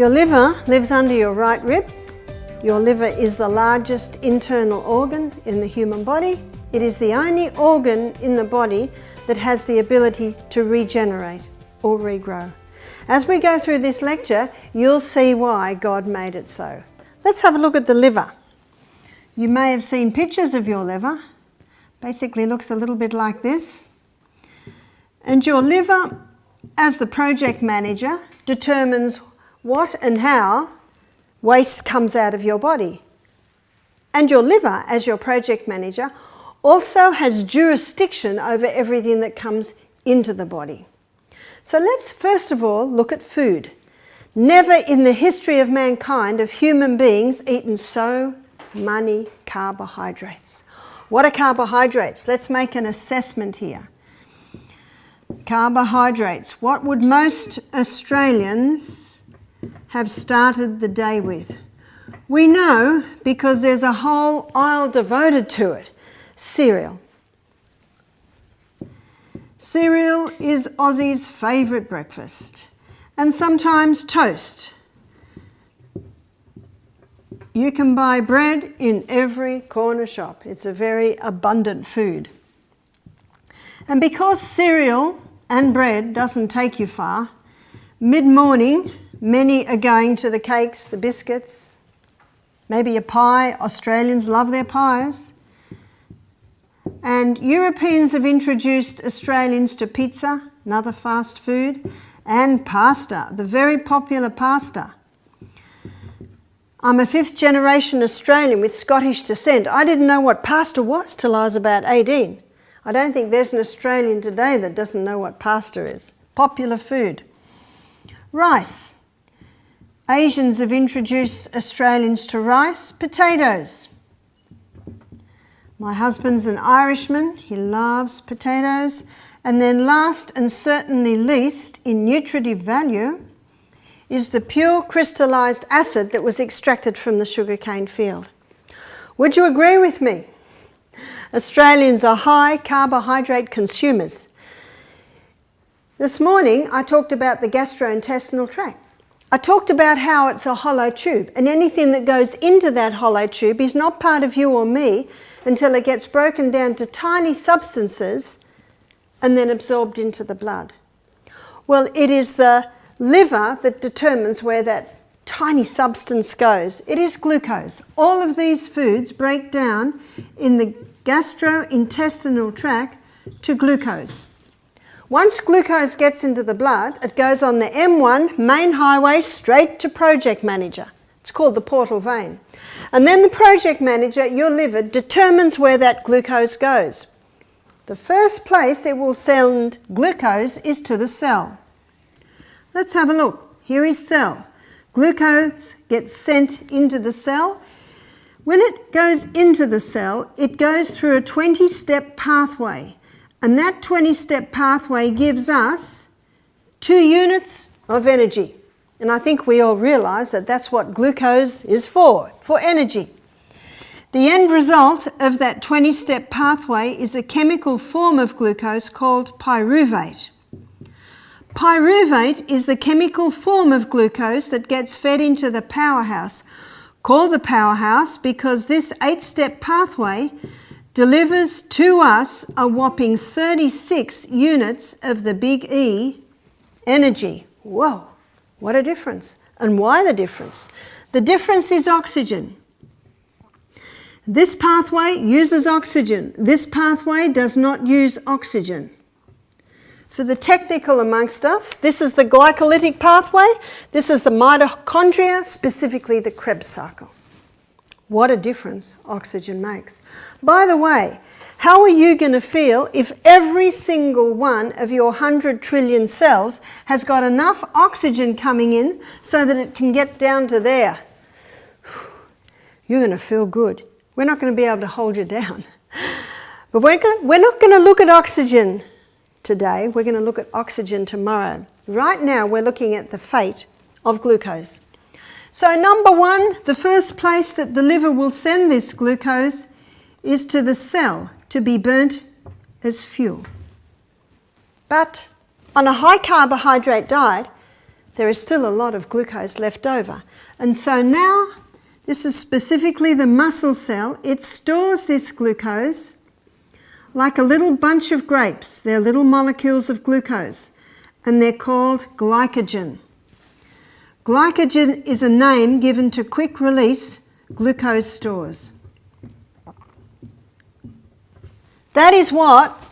Your liver lives under your right rib. Your liver is the largest internal organ in the human body. It is the only organ in the body that has the ability to regenerate or regrow. As we go through this lecture, you'll see why God made it so. Let's have a look at the liver. You may have seen pictures of your liver. Basically looks a little bit like this. And your liver, as the project manager, determines what and how waste comes out of your body. And your liver, as your project manager, also has jurisdiction over everything that comes into the body. So let's first of all look at food. Never in the history of mankind have human beings eaten so many carbohydrates. What are carbohydrates? Let's make an assessment here. Carbohydrates. What would most Australians have started the day with? We know because there's a whole aisle devoted to it. Cereal. Cereal is Aussie's favourite breakfast, and sometimes toast. You can buy bread in every corner shop. It's a very abundant food. And because cereal and bread doesn't take you far, mid-morning many are going to the cakes, the biscuits, maybe a pie. Australians love their pies. And Europeans have introduced Australians to pizza, another fast food, and pasta, the very popular pasta. I'm a fifth generation Australian with Scottish descent. I didn't know what pasta was till I was about 18. I don't think there's an Australian today that doesn't know what pasta is. Popular food. Rice. Asians have introduced Australians to rice. Potatoes. My husband's an Irishman. He loves potatoes. And then last and certainly least in nutritive value is the pure crystallised acid that was extracted from the sugarcane field. Would you agree with me? Australians are high carbohydrate consumers. This morning I talked about the gastrointestinal tract. I talked about how it's a hollow tube, and anything that goes into that hollow tube is not part of you or me until it gets broken down to tiny substances and then absorbed into the blood. Well, it is the liver that determines where that tiny substance goes. It is glucose. All of these foods break down in the gastrointestinal tract to glucose. Once glucose gets into the blood, it goes on the M1 main highway straight to project manager. It's called the portal vein. And then the project manager, your liver, determines where that glucose goes. The first place it will send glucose is to the cell. Let's have a look. Here is cell. Glucose gets sent into the cell. When it goes into the cell, it goes through a 20-step pathway. And that 20-step pathway gives us 2 units of energy. And I think we all realise that that's what glucose is for energy. The end result of that 20-step pathway is a chemical form of glucose called pyruvate. Pyruvate is the chemical form of glucose that gets fed into the powerhouse, called the powerhouse because this 8-step pathway delivers to us a whopping 36 units of the big E energy. Whoa, what a difference. And why the difference? The difference is oxygen. This pathway uses oxygen. This pathway does not use oxygen. For the technical amongst us, this is the glycolytic pathway. This is the mitochondria, specifically the Krebs cycle. What a difference oxygen makes. By the way, how are you going to feel if every single one of your 100 trillion cells has got enough oxygen coming in so that it can get down to there? You're going to feel good. We're not going to be able to hold you down. But we're not going to look at oxygen today. We're going to look at oxygen tomorrow. Right now we're looking at the fate of glucose. So number one, the first place that the liver will send this glucose is to the cell to be burnt as fuel. But on a high carbohydrate diet, there is still a lot of glucose left over. And so now, this is specifically the muscle cell. It stores this glucose like a little bunch of grapes. They're little molecules of glucose, and they're called glycogen. Glycogen is a name given to quick-release glucose stores. That is what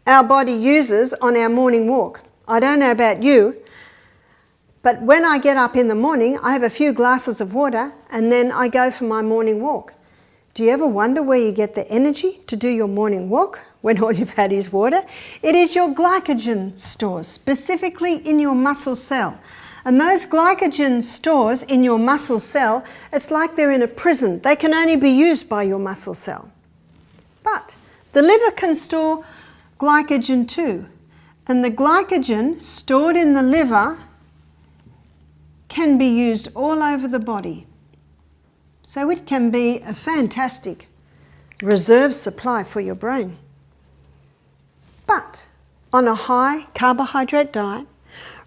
our body uses on our morning walk. I don't know about you, but when I get up in the morning, I have a few glasses of water and then I go for my morning walk. Do you ever wonder where you get the energy to do your morning walk when all you've had is water? It is your glycogen stores, specifically in your muscle cell. And those glycogen stores in your muscle cell, it's like they're in a prison. They can only be used by your muscle cell. But the liver can store glycogen too. And the glycogen stored in the liver can be used all over the body. So it can be a fantastic reserve supply for your brain. But on a high carbohydrate diet,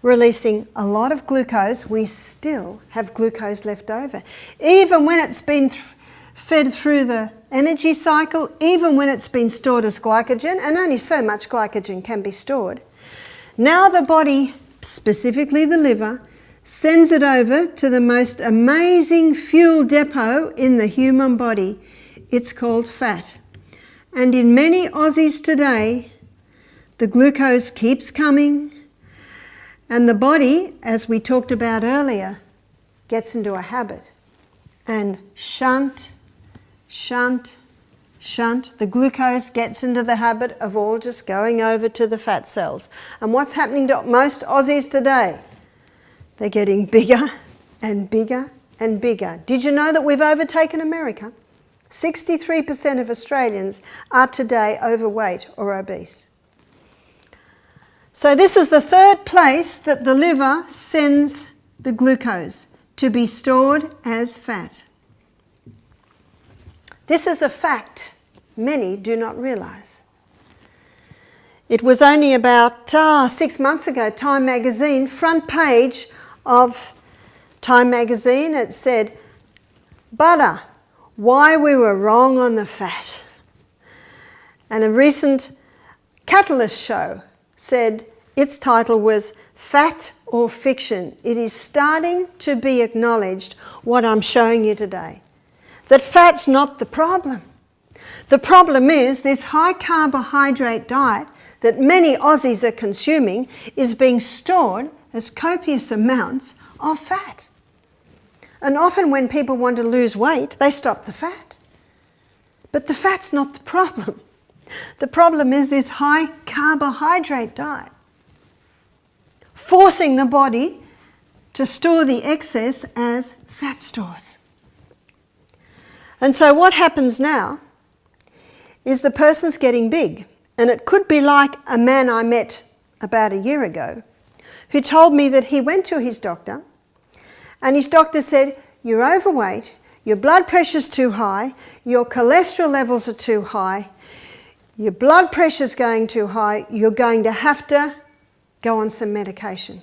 releasing a lot of glucose, we still have glucose left over. Even when it's been fed through the energy cycle, even when it's been stored as glycogen, and only so much glycogen can be stored, now the body, specifically the liver, sends it over to the most amazing fuel depot in the human body. It's called fat. And in many Aussies today, the glucose keeps coming, and the body, as we talked about earlier, gets into a habit. And shunt, the glucose gets into the habit of all just going over to the fat cells. And what's happening to most Aussies today? They're getting bigger and bigger and bigger. Did you know that we've overtaken America? 63% of Australians are today overweight or obese. So this is the third place that the liver sends the glucose to be stored as fat. This is a fact many do not realise. It was only about 6 months ago, Time magazine, front page of Time magazine, it said, "Butter, why we were wrong on the fat." And a recent Catalyst show said its title was Fat or Fiction. It is starting to be acknowledged, what I'm showing you today, that fat's not the problem. The problem is this high carbohydrate diet that many Aussies are consuming is being stored as copious amounts of fat. And often when people want to lose weight, they stop the fat. But the fat's not the problem. The problem is this high carbohydrate diet, forcing the body to store the excess as fat stores. And so what happens now is the person's getting big. And it could be like a man I met about a year ago who told me that he went to his doctor and his doctor said, "You're overweight, your blood pressure's too high, your cholesterol levels are too high, your blood pressure's going too high, you're going to have to go on some medication."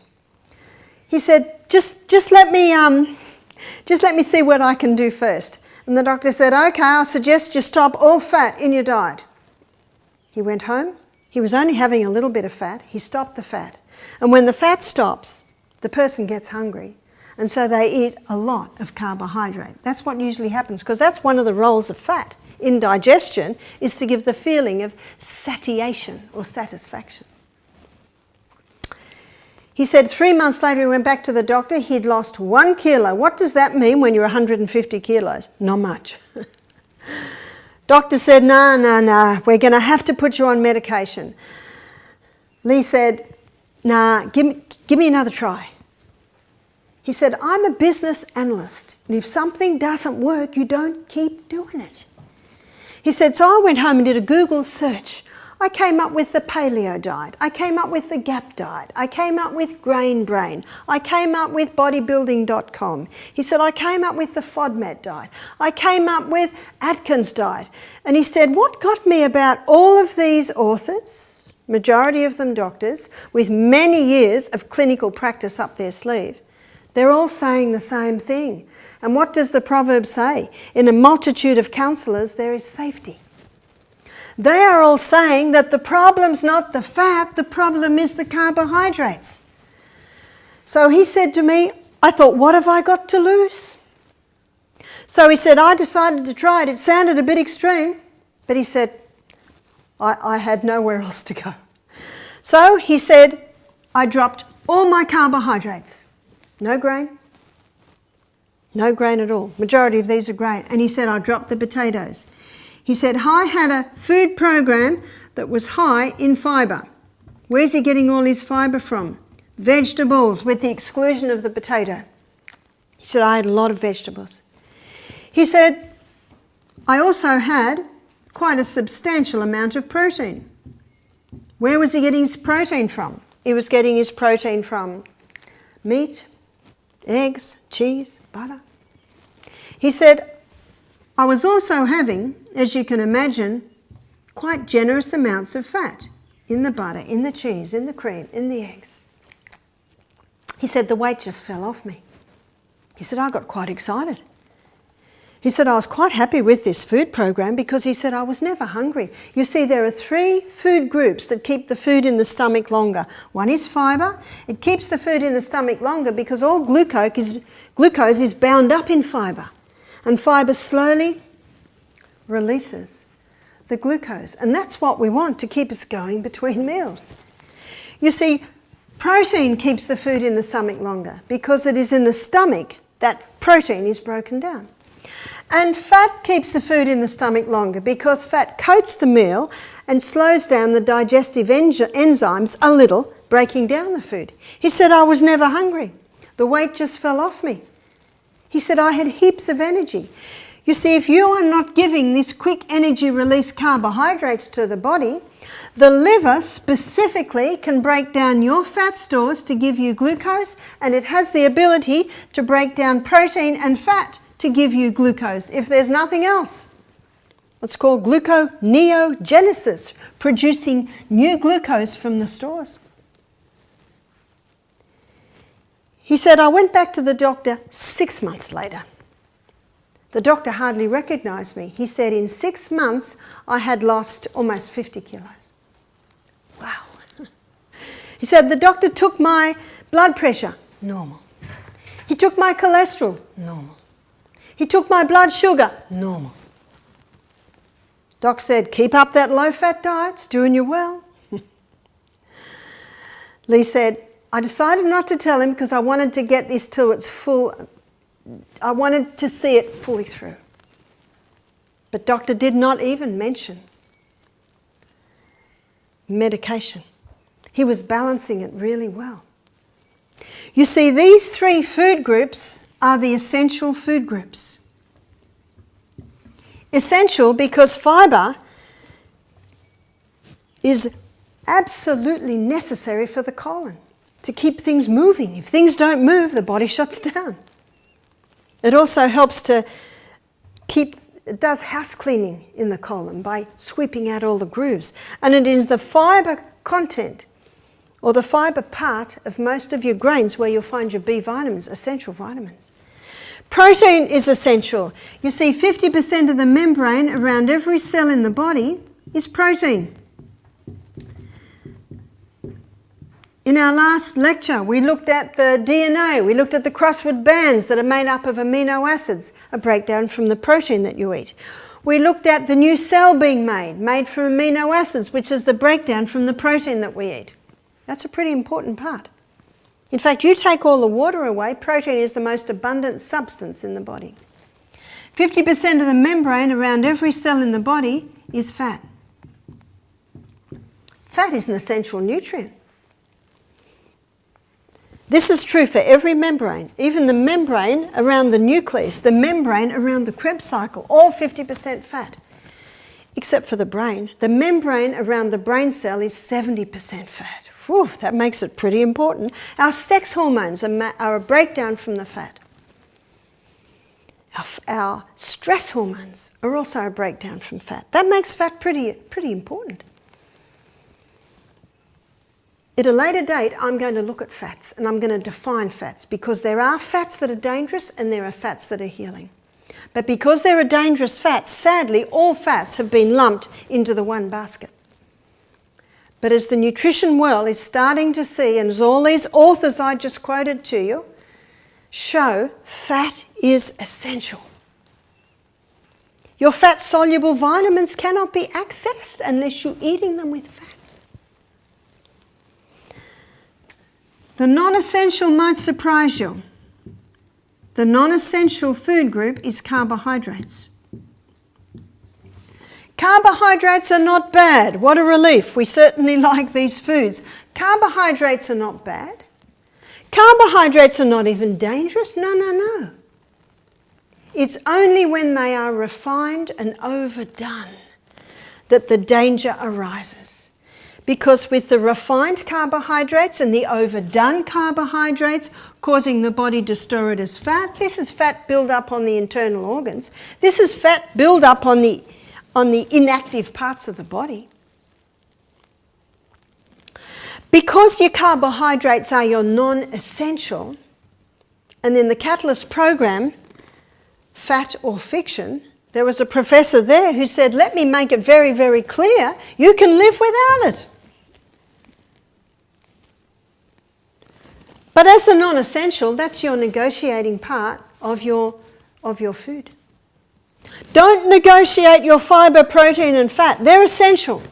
He said, just let me see what I can do first. And the doctor said, "Okay, I'll suggest you stop all fat in your diet." He went home. He was only having a little bit of fat. He stopped the fat. And when the fat stops, the person gets hungry. And so they eat a lot of carbohydrate. That's what usually happens, because that's one of the roles of fat in digestion, is to give the feeling of satiation or satisfaction. He said 3 months later he went back to the doctor, he'd lost 1 kilo. What does that mean when you're 150 kilos? Not much. Doctor said, no, we're going to have to put you on medication. Lee said, "Nah, give me another try." He said, "I'm a business analyst, and if something doesn't work, you don't keep doing it." He said, "So I went home and did a Google search. I came up with the paleo diet. I came up with the GAP diet. I came up with Grain Brain. I came up with bodybuilding.com. He said, I came up with the FODMAP diet. I came up with Atkins diet." And he said, what got me about all of these authors, majority of them doctors, with many years of clinical practice up their sleeve, they're all saying the same thing. And what does the proverb say? In a multitude of counsellors, there is safety. They are all saying that the problem's not the fat, the problem is the carbohydrates. So he said to me, I thought, what have I got to lose? So he said, I decided to try it. It sounded a bit extreme, but he said, I had nowhere else to go. So he said, I dropped all my carbohydrates. No grain. No grain at all. Majority of these are grain. And he said, I dropped the potatoes. He said, I had a food program that was high in fibre. Where's he getting all his fibre from? Vegetables, with the exclusion of the potato. He said, I had a lot of vegetables. He said, I also had quite a substantial amount of protein. Where was he getting his protein from? He was getting his protein from meat, eggs, cheese, butter. He said, I was also having, as you can imagine, quite generous amounts of fat in the butter, in the cheese, in the cream, in the eggs. He said, the weight just fell off me. He said, I got quite excited. He said, I was quite happy with this food program because he said, I was never hungry. You see, there are 3 food groups that keep the food in the stomach longer. One is fibre. It keeps the food in the stomach longer because all glucose is bound up in fibre. And fibre slowly releases the glucose. And that's what we want to keep us going between meals. You see, protein keeps the food in the stomach longer because it is in the stomach that protein is broken down. And fat keeps the food in the stomach longer because fat coats the meal and slows down the digestive enzymes a little, breaking down the food. He said, I was never hungry. The weight just fell off me. He said, I had heaps of energy. You see, if you are not giving this quick energy release carbohydrates to the body, the liver specifically can break down your fat stores to give you glucose, and it has the ability to break down protein and fat to give you glucose if there's nothing else. It's called gluconeogenesis, producing new glucose from the stores. He said, I went back to the doctor 6 months later. The doctor hardly recognised me. He said, in 6 months, I had lost almost 50 kilos. Wow. He said, the doctor took my blood pressure, normal. He took my cholesterol, normal. He took my blood sugar, normal. Doc said, keep up that low-fat diet, it's doing you well. Lee said, I decided not to tell him because I wanted to get this till its full, I wanted to see it fully through. But doctor did not even mention medication. He was balancing it really well. You see, these 3 food groups are the essential food groups. Essential because fibre is absolutely necessary for the colon to keep things moving. If things don't move, the body shuts down. It also helps to it does house cleaning in the colon by sweeping out all the grooves. And it is the fibre content or the fibre part of most of your grains where you'll find your B vitamins, essential vitamins. Protein is essential. You see, 50% of the membrane around every cell in the body is protein. In our last lecture, we looked at the DNA, we looked at the crossword bands that are made up of amino acids, a breakdown from the protein that you eat. We looked at the new cell being made from amino acids, which is the breakdown from the protein that we eat. That's a pretty important part. In fact, you take all the water away, protein is the most abundant substance in the body. 50% of the membrane around every cell in the body is fat. Fat is an essential nutrient. This is true for every membrane, even the membrane around the nucleus, the membrane around the Krebs cycle, all 50% fat, except for the brain. The membrane around the brain cell is 70% fat. Whew, that makes it pretty important. Our sex hormones are a breakdown from the fat. Our stress hormones are also a breakdown from fat. That makes fat pretty important. At a later date, I'm going to look at fats and I'm going to define fats, because there are fats that are dangerous and there are fats that are healing. But because there are dangerous fats, sadly, all fats have been lumped into the one basket. But as the nutrition world is starting to see, and as all these authors I just quoted to you show, fat is essential. Your fat-soluble vitamins cannot be accessed unless you're eating them with fat. The non-essential might surprise you. The non-essential food group is carbohydrates. Carbohydrates are not bad. What a relief. We certainly like these foods. Carbohydrates are not bad. Carbohydrates are not even dangerous. No, no, no. It's only when they are refined and overdone that the danger arises. Because with the refined carbohydrates and the overdone carbohydrates causing the body to store it as fat, this is fat build up on the internal organs. This is fat build up on the inactive parts of the body. Because your carbohydrates are your non-essential, and in the Catalyst program, Fat or Fiction, there was a professor there who said, let me make it very, very clear, you can live without it. But as the non-essential, that's your negotiating part of your food. Don't negotiate your fibre, protein and fat. They're essential.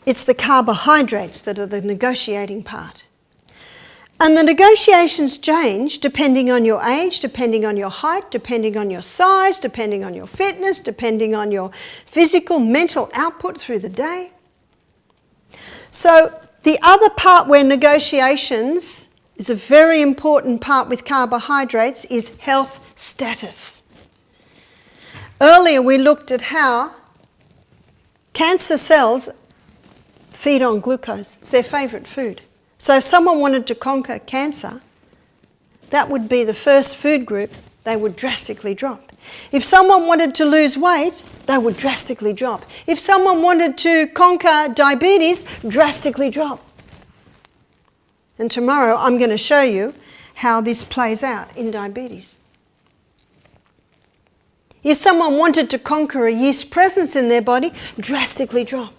It's the carbohydrates that are the negotiating part. And the negotiations change depending on your age, depending on your height, depending on your size, depending on your fitness, depending on your physical, mental output through the day. So the other part where negotiations is a very important part with carbohydrates is health status. Earlier we looked at how cancer cells feed on glucose. It's their favourite food. So if someone wanted to conquer cancer, that would be the first food group they would drastically drop. If someone wanted to lose weight, they would drastically drop. If someone wanted to conquer diabetes, drastically drop. And tomorrow I'm going to show you how this plays out in diabetes. If someone wanted to conquer a yeast presence in their body, drastically drop.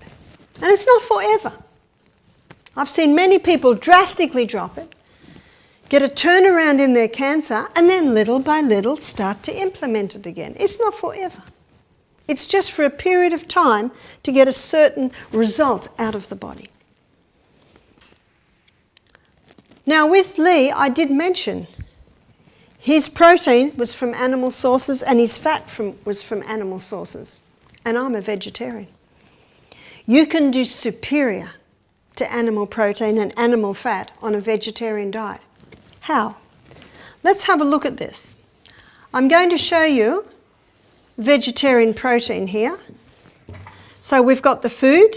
And it's not forever. I've seen many people drastically drop it, get a turnaround in their cancer, and then little by little start to implement it again. It's not forever. It's just for a period of time to get a certain result out of the body. Now with Lee, I did mention his protein was from animal sources and his fat was from animal sources. And I'm a vegetarian. You can do superior to animal protein and animal fat on a vegetarian diet. How? Let's have a look at this. I'm going to show you vegetarian protein here. So we've got the food,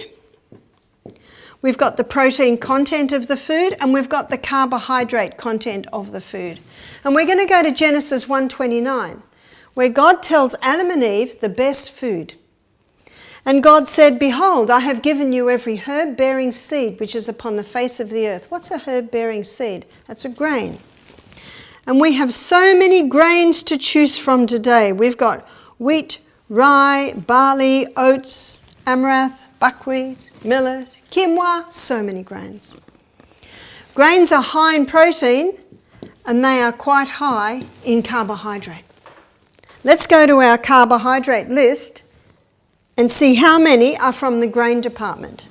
we've got the protein content of the food, and we've got the carbohydrate content of the food. And we're going to go to Genesis 1:29, where God tells Adam and Eve the best food. And God said, behold, I have given you every herb bearing seed which is upon the face of the earth. What's a herb bearing seed? That's a grain. And we have so many grains to choose from today. We've got wheat, rye, barley, oats, amaranth, buckwheat, millet, quinoa, so many grains. Grains are high in protein and they are quite high in carbohydrate. Let's go to our carbohydrate list and see how many are from the grain department.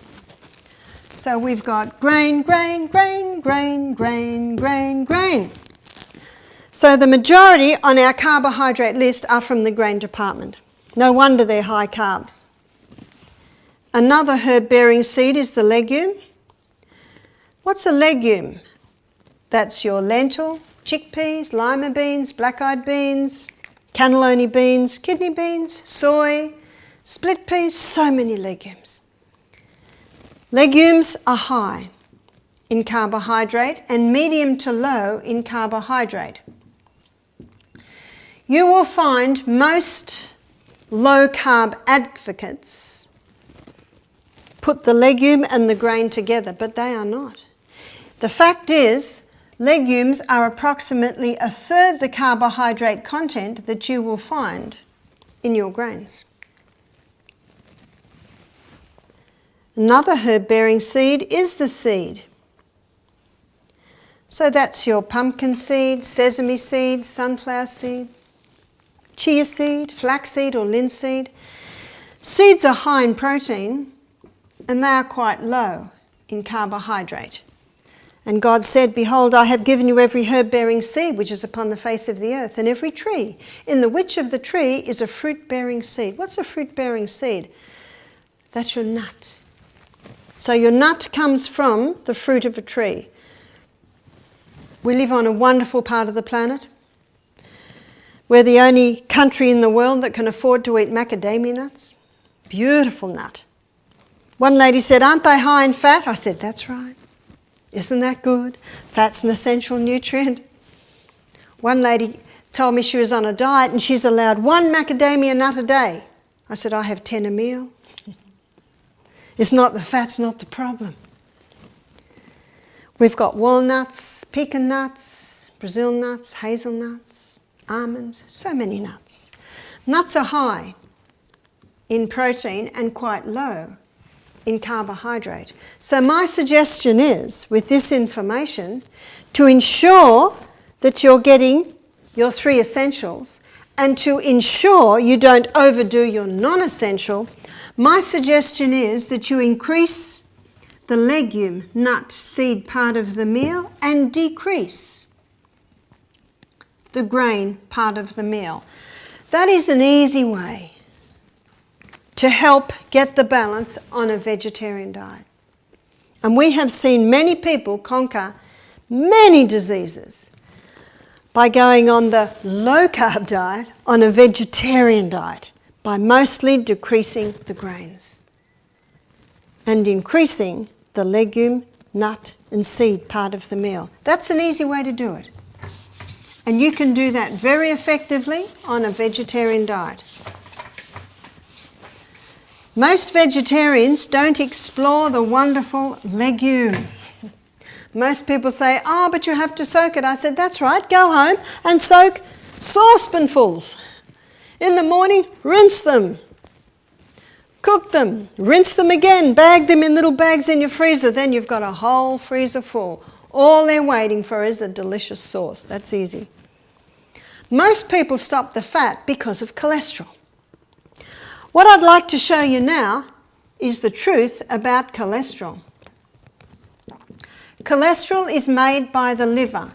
So we've got grain, grain, grain, grain, grain, grain, grain. So the majority on our carbohydrate list are from the grain department. No wonder they're high carbs. Another herb-bearing seed is the legume. What's a legume? That's your lentil, chickpeas, lima beans, black-eyed beans, cannellini beans, kidney beans, soy, split peas, so many legumes. Legumes are high in carbohydrate and medium to low in carbohydrate. You will find most low-carb advocates put the legume and the grain together, but they are not. The fact is, legumes are approximately a third the carbohydrate content that you will find in your grains. Another herb-bearing seed is the seed. So that's your pumpkin seed, sesame seed, sunflower seed, chia seed, flaxseed or linseed. Seeds are high in protein and they are quite low in carbohydrate. And God said, "Behold, I have given you every herb-bearing seed which is upon the face of the earth, and every tree. In the which of the tree is a fruit-bearing seed." What's a fruit-bearing seed? That's your nut. So your nut comes from the fruit of a tree. We live on a wonderful part of the planet. We're the only country in the world that can afford to eat macadamia nuts. Beautiful nut. One lady said, "Aren't they high in fat?" I said, "That's right. Isn't that good? Fat's an essential nutrient." One lady told me she was on a diet and she's allowed 1 macadamia nut a day. I said, "I have 10 a meal." It's not the fat's not the problem. We've got walnuts, pecan nuts, Brazil nuts, hazelnuts, almonds, so many nuts. Nuts are high in protein and quite low in carbohydrate. So my suggestion is, with this information, to ensure that you're getting your 3 essentials and to ensure you don't overdo your non-essential, my suggestion is that you increase the legume, nut, seed part of the meal and decrease the grain part of the meal. That is an easy way to help get the balance on a vegetarian diet. And we have seen many people conquer many diseases by going on the low-carb diet, on a vegetarian diet, by mostly decreasing the grains and increasing the legume, nut and seed part of the meal. That's an easy way to do it. And you can do that very effectively on a vegetarian diet. Most vegetarians don't explore the wonderful legume. Most people say, "Oh, but you have to soak it." I said, "That's right, go home and soak saucepanfuls. In the morning, rinse them, cook them, rinse them again, bag them in little bags in your freezer. Then you've got a whole freezer full. All they're waiting for is a delicious sauce." That's easy. Most people stop the fat because of cholesterol. What I'd like to show you now is the truth about cholesterol. Cholesterol is made by the liver,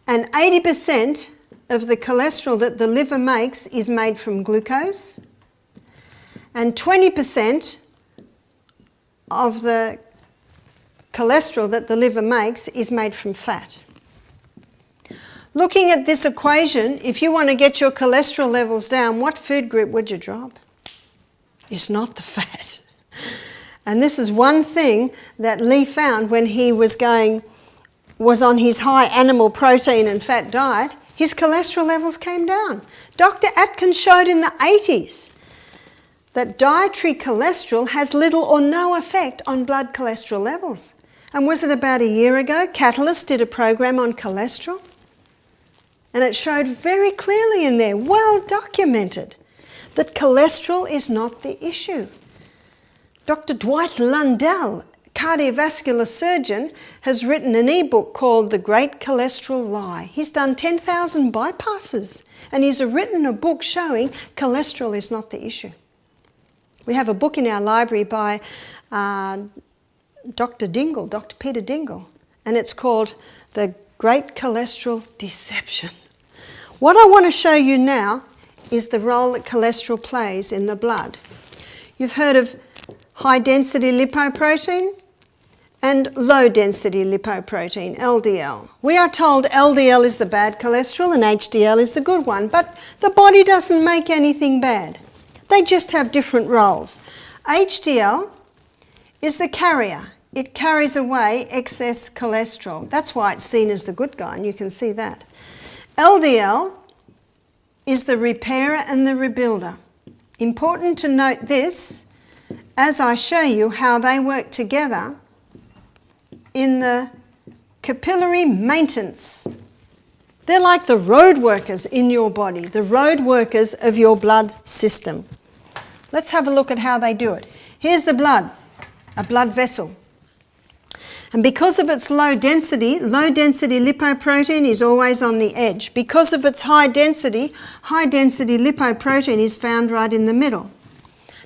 and 80% of the cholesterol that the liver makes is made from glucose, and 20% of the cholesterol that the liver makes is made from fat. Looking at this equation, if you want to get your cholesterol levels down, what food group would you drop? It's not the fat. And this is one thing that Lee found when he was on his high animal protein and fat diet. His cholesterol levels came down. Dr. Atkins showed in the 80s that dietary cholesterol has little or no effect on blood cholesterol levels. And was it about a year ago, Catalyst did a program on cholesterol? And it showed very clearly in there, well documented, that cholesterol is not the issue. Dr. Dwight Lundell, cardiovascular surgeon, has written an e-book called The Great Cholesterol Lie. He's done 10,000 bypasses, and he's written a book showing cholesterol is not the issue. We have a book in our library by Dr. Dingle, Dr. Peter Dingle, and it's called The Great Cholesterol Deception. What I want to show you now is the role that cholesterol plays in the blood. You've heard of high-density lipoprotein and low-density lipoprotein, LDL. We are told LDL is the bad cholesterol and HDL is the good one, but the body doesn't make anything bad. They just have different roles. HDL is the carrier. It carries away excess cholesterol. That's why it's seen as the good guy, and you can see that. LDL is the repairer and the rebuilder. Important to note this, as I show you how they work together in the capillary maintenance. They're like the road workers in your body, the road workers of your blood system. Let's have a look at how they do it. Here's the blood, a blood vessel. And because of its low density lipoprotein is always on the edge. Because of its high density lipoprotein is found right in the middle.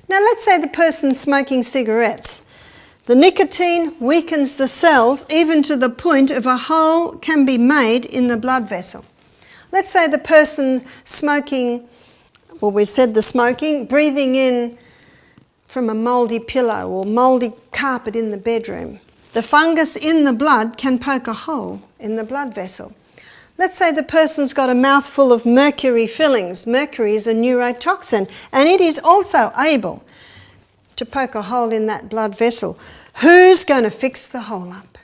Now let's say the person's smoking cigarettes. The nicotine weakens the cells even to the point of a hole can be made in the blood vessel. Let's say the person smoking, well, we've said the smoking, breathing in from a mouldy pillow or mouldy carpet in the bedroom. The fungus in the blood can poke a hole in the blood vessel. Let's say the person's got a mouthful of mercury fillings. Mercury is a neurotoxin, and it is also able to poke a hole in that blood vessel. Who's going to fix the hole up?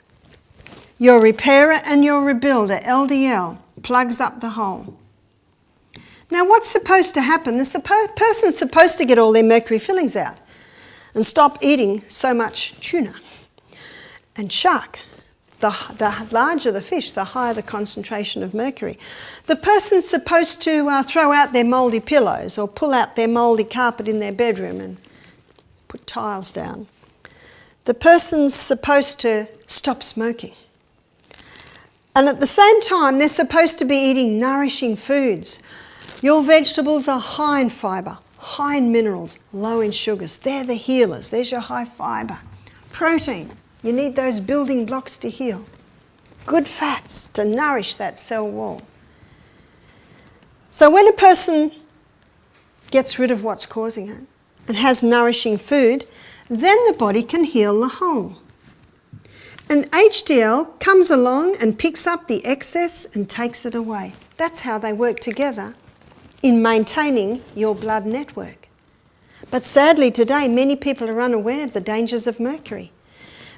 Your repairer and your rebuilder, LDL, plugs up the hole. Now what's supposed to happen? The person's supposed to get all their mercury fillings out and stop eating so much tuna and shark. The larger the fish, the higher the concentration of mercury. The person's supposed to throw out their mouldy pillows or pull out their mouldy carpet in their bedroom and put tiles down. The person's supposed to stop smoking. And at the same time, they're supposed to be eating nourishing foods. Your vegetables are high in fibre, high in minerals, low in sugars. They're the healers. There's your high fibre. Protein. You need those building blocks to heal. Good fats to nourish that cell wall. So when a person gets rid of what's causing it and has nourishing food, then the body can heal the hole. And HDL comes along and picks up the excess and takes it away. That's how they work together in maintaining your blood network. But sadly today, many people are unaware of the dangers of mercury.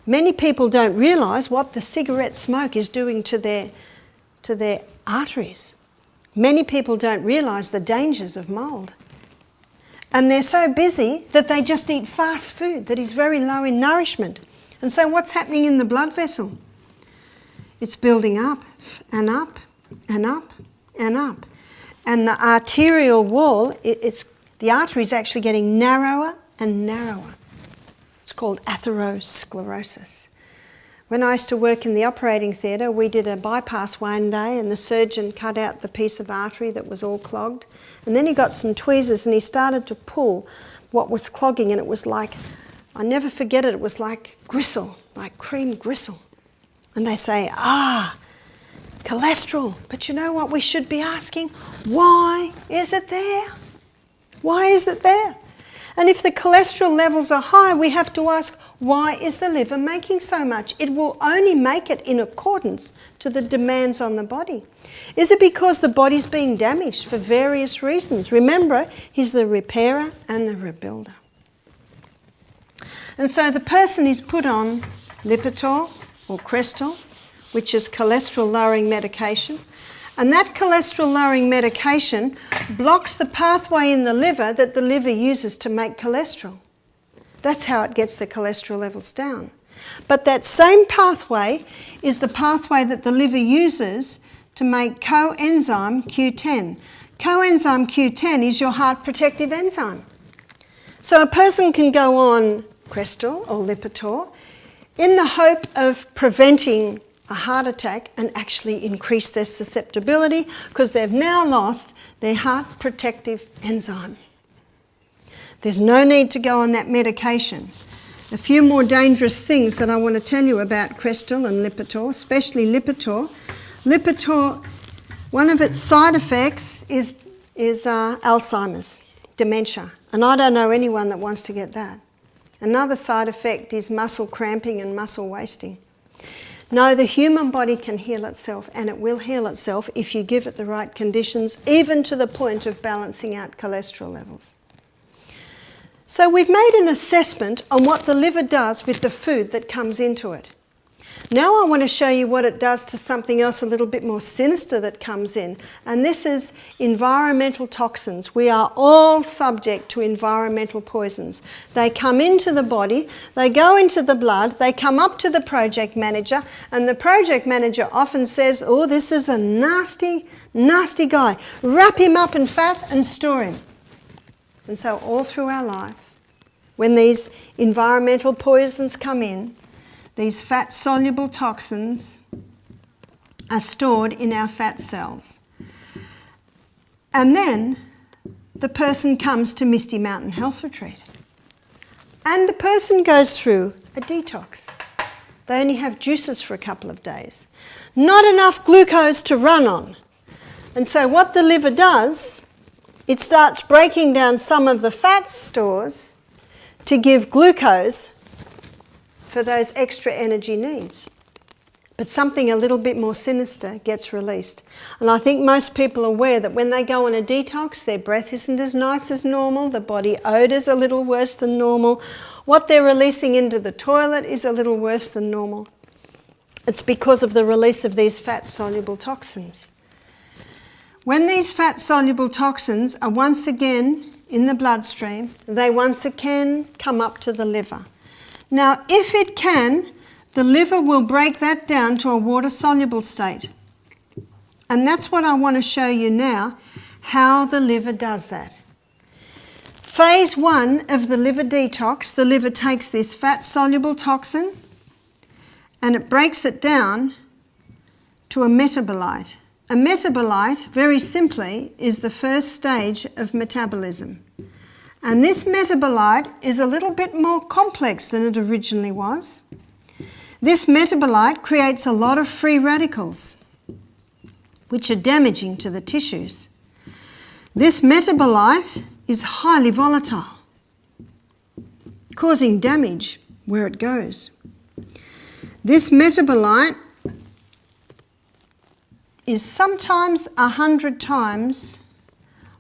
Many people don't realise what the cigarette smoke is doing to their arteries. Many people don't realise the dangers of mould. And they're so busy that they just eat fast food that is very low in nourishment. And so what's happening in the blood vessel? It's building up and up and up and up. And the arterial wall, the artery is actually getting narrower and narrower. It's called atherosclerosis. When I used to work in the operating theatre, we did a bypass one day and the surgeon cut out the piece of artery that was all clogged. And then he got some tweezers and he started to pull what was clogging, and it was like, I never forget it, it was like gristle, like cream gristle. And they say, cholesterol. But you know what we should be asking? Why is it there? Why is it there? And if the cholesterol levels are high, we have to ask, why is the liver making so much? It will only make it in accordance to the demands on the body. Is it because the body's being damaged for various reasons? Remember, he's the repairer and the rebuilder. And so the person is put on Lipitor or Crestor, which is cholesterol-lowering medication. And that cholesterol-lowering medication blocks the pathway in the liver that the liver uses to make cholesterol. That's how it gets the cholesterol levels down. But that same pathway is the pathway that the liver uses to make coenzyme Q10. Coenzyme Q10 is your heart protective enzyme. So a person can go on Crestor or Lipitor in the hope of preventing a heart attack and actually increase their susceptibility because they've now lost their heart protective enzyme. There's no need to go on that medication. A few more dangerous things that I want to tell you about Crestor and Lipitor, especially Lipitor. Lipitor, one of its side effects is Alzheimer's, dementia. And I don't know anyone that wants to get that. Another side effect is muscle cramping and muscle wasting. No, the human body can heal itself, and it will heal itself if you give it the right conditions, even to the point of balancing out cholesterol levels. So we've made an assessment on what the liver does with the food that comes into it. Now I want to show you what it does to something else a little bit more sinister that comes in, and this is environmental toxins. We are all subject to environmental poisons. They come into the body, they go into the blood, they come up to the project manager, and the project manager often says, oh, this is a nasty, nasty guy. Wrap him up in fat and store him. And so all through our life, when these environmental poisons come in, these fat-soluble toxins are stored in our fat cells. And then the person comes to Misty Mountain Health Retreat. And the person goes through a detox. They only have juices for a couple of days. Not enough glucose to run on. And so what the liver does, it starts breaking down some of the fat stores to give glucose for those extra energy needs. But something a little bit more sinister gets released. And I think most people are aware that when they go on a detox, their breath isn't as nice as normal, the body odour's a little worse than normal, what they're releasing into the toilet is a little worse than normal. It's because of the release of these fat-soluble toxins. When these fat-soluble toxins are once again in the bloodstream, they once again come up to the liver. Now, if it can, the liver will break that down to a water-soluble state. And that's what I want to show you now, how the liver does that. Phase 1 of the liver detox, the liver takes this fat-soluble toxin and it breaks it down to a metabolite. A metabolite, very simply, is the first stage of metabolism. And this metabolite is a little bit more complex than it originally was. This metabolite creates a lot of free radicals, which are damaging to the tissues. This metabolite is highly volatile, causing damage where it goes. This metabolite is sometimes 100 times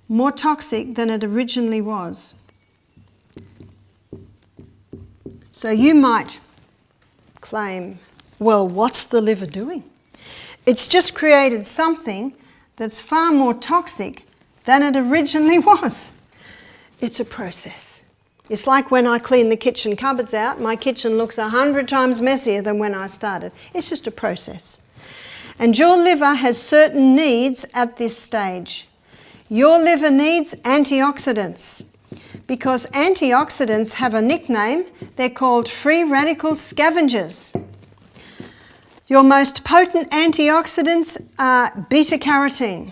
more toxic than it originally was. So you might claim, well, what's the liver doing? It's just created something that's far more toxic than it originally was. It's a process. It's like when I clean the kitchen cupboards out, my kitchen looks 100 times messier than when I started. It's just a process. And your liver has certain needs at this stage. Your liver needs antioxidants because antioxidants have a nickname. They're called free radical scavengers. Your most potent antioxidants are beta-carotene.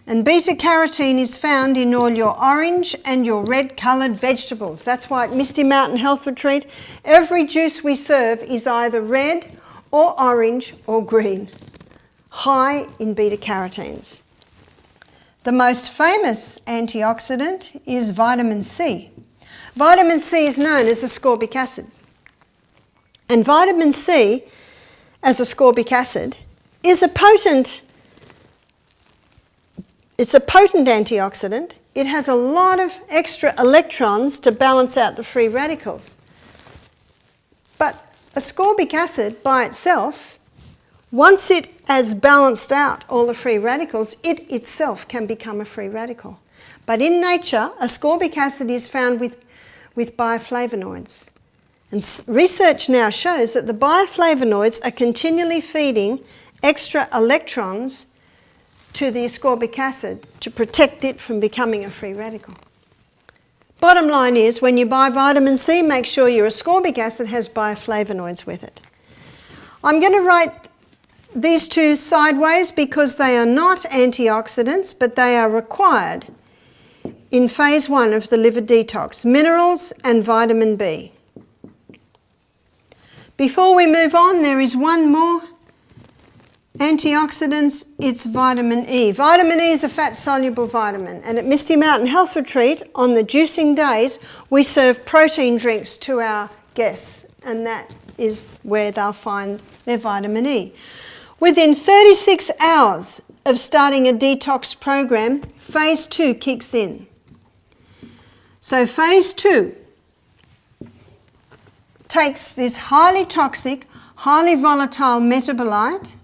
And beta-carotene is found in all your orange and your red-coloured vegetables. That's why at Misty Mountain Health Retreat, every juice we serve is either red or orange or green, high in beta-carotenes. The most famous antioxidant is vitamin C. Vitamin C is known as ascorbic acid. And vitamin C, as ascorbic acid, is a potent antioxidant. It has a lot of extra electrons to balance out the free radicals. But ascorbic acid by itself, once it has balanced out all the free radicals, it itself can become a free radical. But in nature, ascorbic acid is found with bioflavonoids. And research now shows that the bioflavonoids are continually feeding extra electrons to the ascorbic acid to protect it from becoming a free radical. Bottom line is, when you buy vitamin C, make sure your ascorbic acid has bioflavonoids with it. I'm going to write these two sideways because they are not antioxidants, but they are required in phase 1 of the liver detox, minerals and vitamin B. Before we move on, there is one more antioxidants, it's vitamin E. Vitamin E is a fat-soluble vitamin, and at Misty Mountain Health Retreat, on the juicing days, we serve protein drinks to our guests, and that is where they'll find their vitamin E. Within 36 hours of starting a detox program, phase 2 kicks in. So phase 2 takes this highly toxic, highly volatile metabolite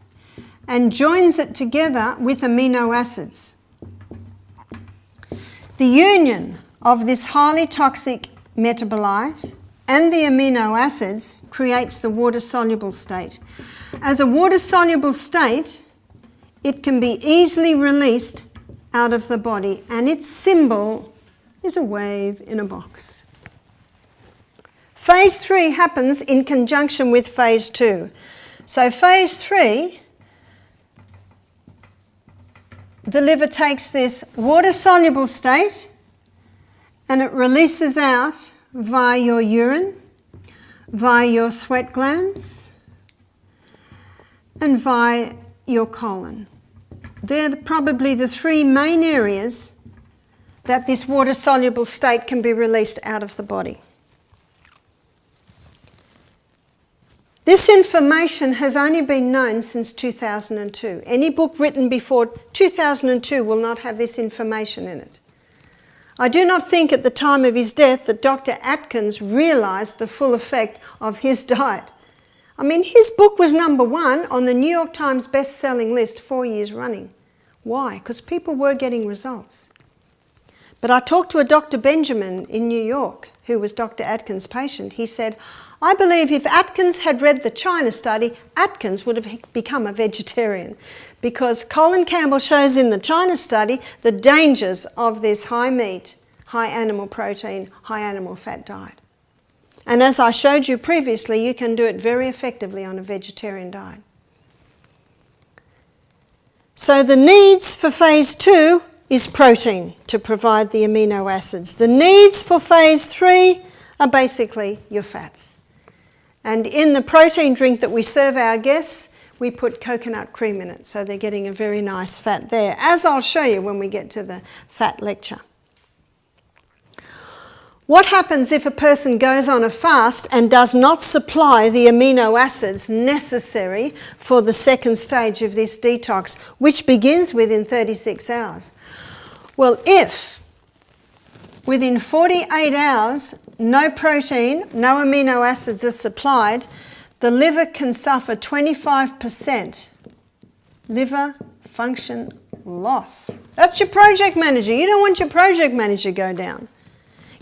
and joins it together with amino acids. The union of this highly toxic metabolite and the amino acids creates the water-soluble state. As a water-soluble state, it can be easily released out of the body, and its symbol is a wave in a box. Phase 3 happens in conjunction with phase 2. So phase 3, the liver takes this water-soluble state and it releases out via your urine, via your sweat glands, and via your colon. They're probably the 3 main areas that this water-soluble state can be released out of the body. This information has only been known since 2002. Any book written before 2002 will not have this information in it. I do not think at the time of his death that Dr. Atkins realised the full effect of his diet. I mean, his book was #1 on the New York Times best-selling list 4 years running. Why? Because people were getting results. But I talked to a Dr. Benjamin in New York, who was Dr. Atkins' patient. He said, I believe if Atkins had read the China study, Atkins would have become a vegetarian, because Colin Campbell shows in the China study the dangers of this high meat, high animal protein, high animal fat diet. And as I showed you previously, you can do it very effectively on a vegetarian diet. So the needs for phase 2 is protein to provide the amino acids. The needs for phase 3 are basically your fats. And in the protein drink that we serve our guests, we put coconut cream in it, so they're getting a very nice fat there, as I'll show you when we get to the fat lecture. What happens if a person goes on a fast and does not supply the amino acids necessary for the second stage of this detox, which begins within 36 hours? Well, if within 48 hours no protein, no amino acids are supplied, the liver can suffer 25% liver function loss. That's your project manager. You don't want your project manager to go down.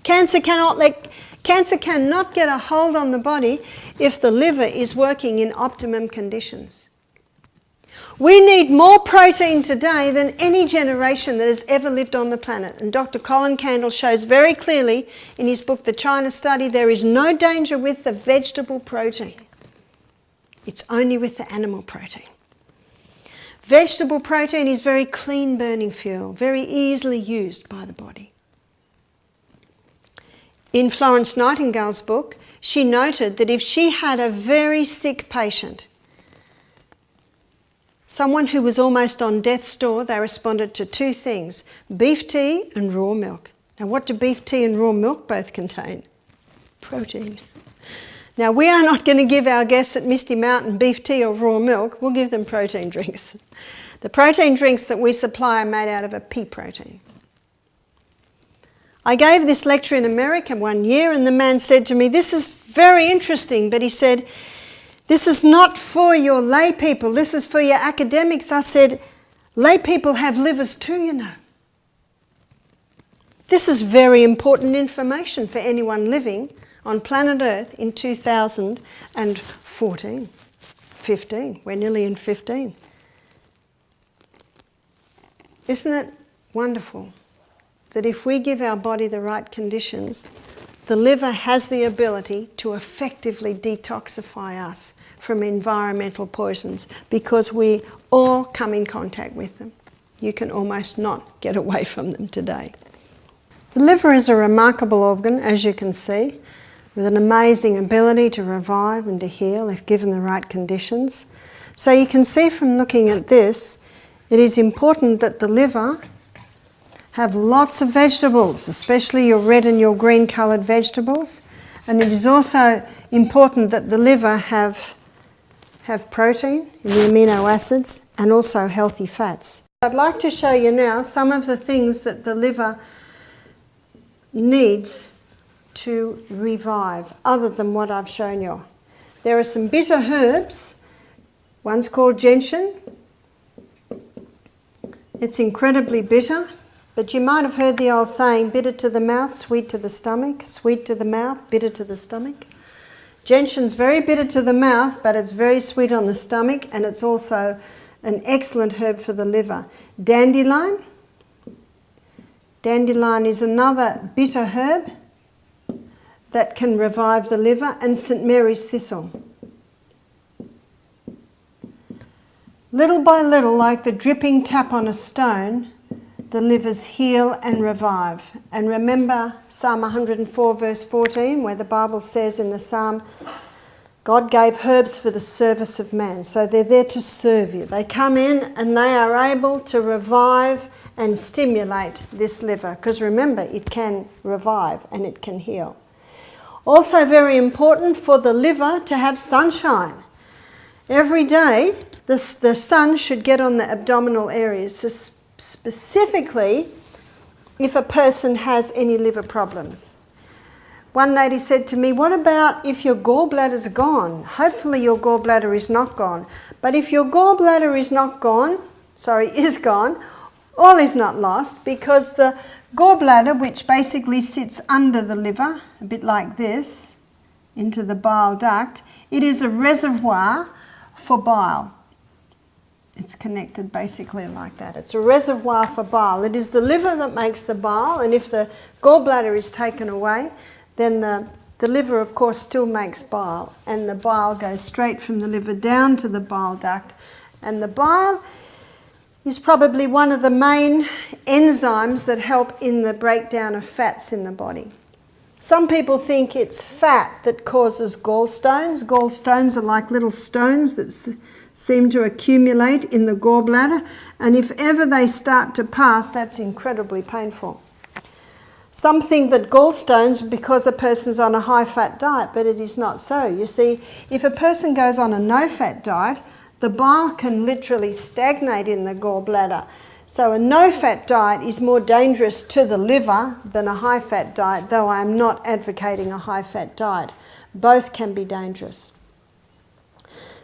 Cancer cannot get a hold on the body if the liver is working in optimum conditions. We need more protein today than any generation that has ever lived on the planet. And Dr. Colin Campbell shows very clearly in his book, The China Study, there is no danger with the vegetable protein. It's only with the animal protein. Vegetable protein is very clean burning fuel, very easily used by the body. In Florence Nightingale's book, she noted that if she had a very sick patient, someone who was almost on death's door, they responded to 2 things, beef tea and raw milk. Now, what do beef tea and raw milk both contain? Protein. Now, we are not going to give our guests at Misty Mountain beef tea or raw milk. We'll give them protein drinks. The protein drinks that we supply are made out of a pea protein. I gave this lecture in America one year, and the man said to me, this is very interesting, but he said, this is not for your lay people, this is for your academics. I said, lay people have livers too, you know. This is very important information for anyone living on planet Earth in 15. We're nearly in 15. Isn't it wonderful that if we give our body the right conditions, the liver has the ability to effectively detoxify us from environmental poisons, because we all come in contact with them. You can almost not get away from them today. The liver is a remarkable organ, as you can see, with an amazing ability to revive and to heal if given the right conditions. So you can see from looking at this, it is important that the liver have lots of vegetables, especially your red and your green coloured vegetables. And it is also important that the liver have protein in the amino acids and also healthy fats. I'd like to show you now some of the things that the liver needs to revive, other than what I've shown you. there are some bitter herbs. One's called gentian. It's incredibly bitter, but you might have heard the old saying, bitter to the mouth, sweet to the stomach, sweet to the mouth, bitter to the stomach. Gentian's very bitter to the mouth, but it's very sweet on the stomach, and it's also an excellent herb for the liver. Dandelion. Dandelion is another bitter herb that can revive the liver, and St. Mary's thistle. Little by little, like the dripping tap on a stone, the livers heal and revive. And remember Psalm 104 verse 14, where the Bible says in the psalm, God gave herbs for the service of man. So they're there to serve you. They come in and they are able to revive and stimulate this liver. Because remember, it can revive and it can heal. Also very important for the liver to have sunshine. Every day, the sun should get on the abdominal areas. So specifically, if a person has any liver problems. One lady said to me, what about if your gallbladder's gone? Hopefully your gallbladder is not gone. But if your gallbladder is gone, all is not lost, because the gallbladder, which basically sits under the liver, a bit like this, into the bile duct, it is a reservoir for bile. It's connected basically like that. It's a reservoir for bile. It is the liver that makes the bile, and if the gallbladder is taken away, then the liver, of course, still makes bile, and the bile goes straight from the liver down to the bile duct. And the bile is probably one of the main enzymes that help in the breakdown of fats in the body. Some people think it's fat that causes gallstones. Gallstones are like little stones that seem to accumulate in the gallbladder, and if ever they start to pass, that's incredibly painful. Some think that gallstones are because a person's on a high-fat diet, but it is not so. You see, if a person goes on a no-fat diet, the bile can literally stagnate in the gallbladder. So a no-fat diet is more dangerous to the liver than a high-fat diet, though I am not advocating a high-fat diet. Both can be dangerous.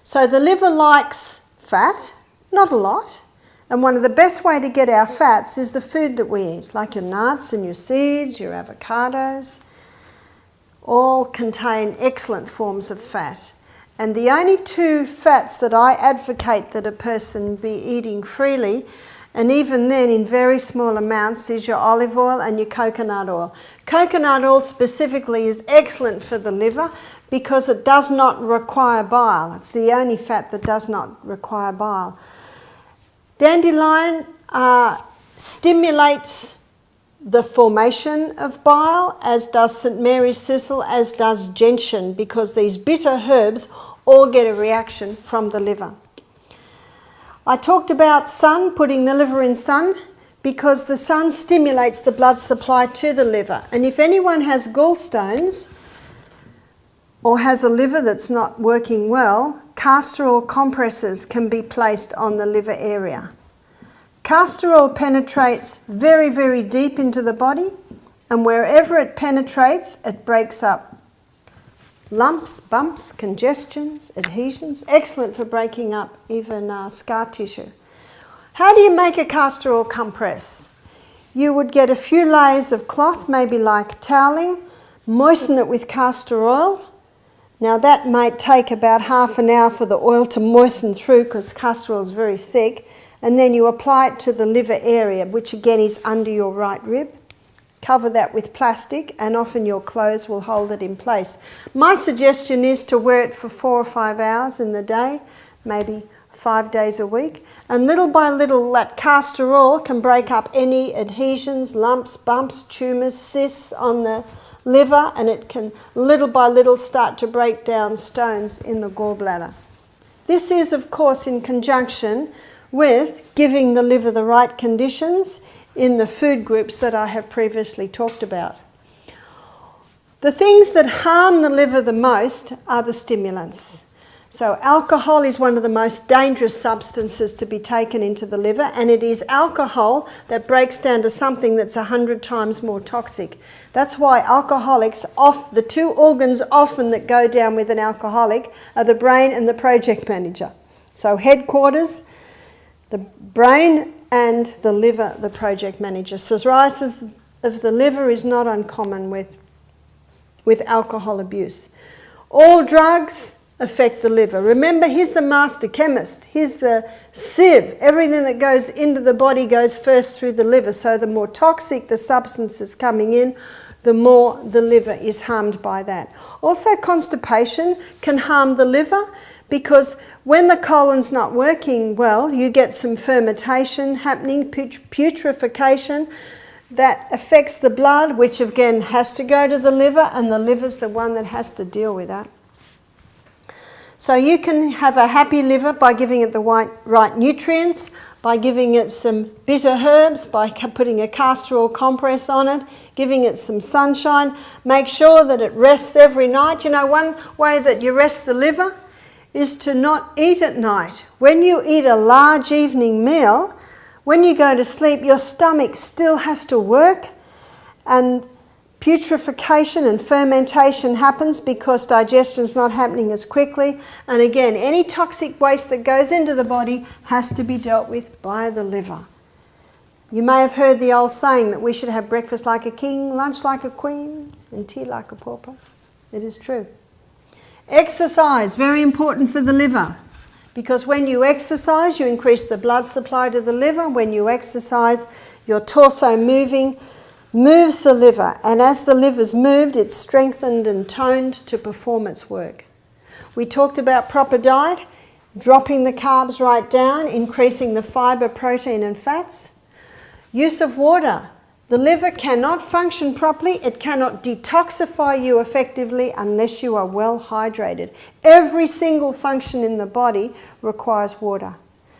So the liver likes fat, not a lot, and one of the best way to get our fats is the food that we eat, like your nuts and your seeds, your avocados, all contain excellent forms of fat. And the only two fats that I advocate that a person be eating freely, and even then in very small amounts, is your olive oil and your coconut oil. Coconut oil specifically is excellent for the liver because it does not require bile. It's the only fat that does not require bile. Dandelion stimulates the formation of bile, as does St. Mary's thistle, as does gentian, because these bitter herbs all get a reaction from the liver. I talked about sun, putting the liver in sun, because the sun stimulates the blood supply to the liver. And if anyone has gallstones or has a liver that's not working well, castor oil compresses can be placed on the liver area. Castor oil penetrates very, very deep into the body, and wherever it penetrates, it breaks up lumps, bumps, congestions, adhesions. Excellent for breaking up even scar tissue. How do you make a castor oil compress? You would get a few layers of cloth, maybe like toweling, moisten it with castor oil. Now that might take about half an hour for the oil to moisten through, because castor oil is very thick, and then you apply it to the liver area, which again is under your right rib. Cover that with plastic, and often your clothes will hold it in place. My suggestion is to wear it for 4 or 5 hours in the day, maybe 5 days a week. And little by little, that castor oil can break up any adhesions, lumps, bumps, tumours, cysts on the liver, and it can little by little start to break down stones in the gallbladder. This is, of course, in conjunction with giving the liver the right conditions in the food groups that I have previously talked about. The things that harm the liver the most are the stimulants. So alcohol is one of the most dangerous substances to be taken into the liver, and it is alcohol that breaks down to something that's 100 times more toxic. That's why alcoholics, the two organs often that go down with an alcoholic are the brain and the project manager. So headquarters, the brain, and the liver, the project manager. Cirrhosis of the liver is not uncommon with alcohol abuse. All drugs affect the liver. Remember, he's the master chemist. He's the sieve. Everything that goes into the body goes first through the liver. So the more toxic the substance is coming in, the more the liver is harmed by that. Also, constipation can harm the liver because when the colon's not working well, you get some fermentation happening, putrefaction, that affects the blood, which again has to go to the liver, and the liver's the one that has to deal with that. So you can have a happy liver by giving it the right nutrients, by giving it some bitter herbs, by putting a castor oil compress on it, giving it some sunshine. Make sure that it rests every night. You know, one way that you rest the liver is to not eat at night. When you eat a large evening meal, when you go to sleep, your stomach still has to work, and putrefaction and fermentation happens because digestion is not happening as quickly. And again, any toxic waste that goes into the body has to be dealt with by the liver. You may have heard the old saying that we should have breakfast like a king, lunch like a queen, and tea like a pauper. It is true. Exercise, very important for the liver, because when you exercise, you increase the blood supply to the liver. When you exercise, your torso moves the liver, and as the liver's moved, it's strengthened and toned to perform its work. We talked about proper diet, dropping the carbs right down, increasing the fibre, protein and fats. Use of water. The liver cannot function properly, it cannot detoxify you effectively unless you are well hydrated. Every single function in the body requires water.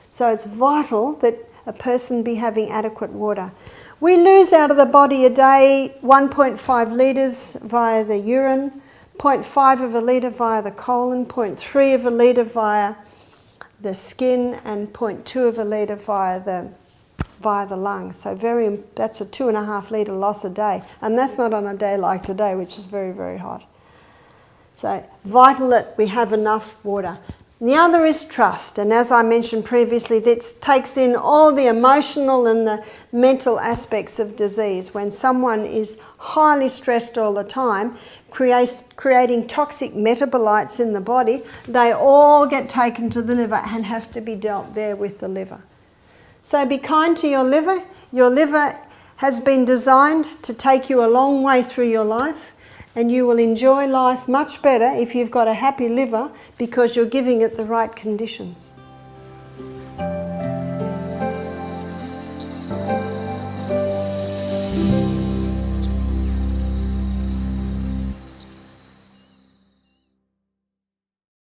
So it's vital that a person be having adequate water. We lose out of the body a day 1.5 litres via the urine, 0.5 of a litre via the colon, 0.3 of a litre via the skin, and 0.2 of a litre via the lungs. So that's a 2.5 litre loss a day. And that's not on a day like today, which is very, very hot. So vital that we have enough water. And the other is trust. And as I mentioned previously, this takes in all the emotional and the mental aspects of disease. When someone is highly stressed all the time, creating toxic metabolites in the body, they all get taken to the liver and have to be dealt there with the liver. So be kind to your liver. Your liver has been designed to take you a long way through your life, and you will enjoy life much better if you've got a happy liver because you're giving it the right conditions.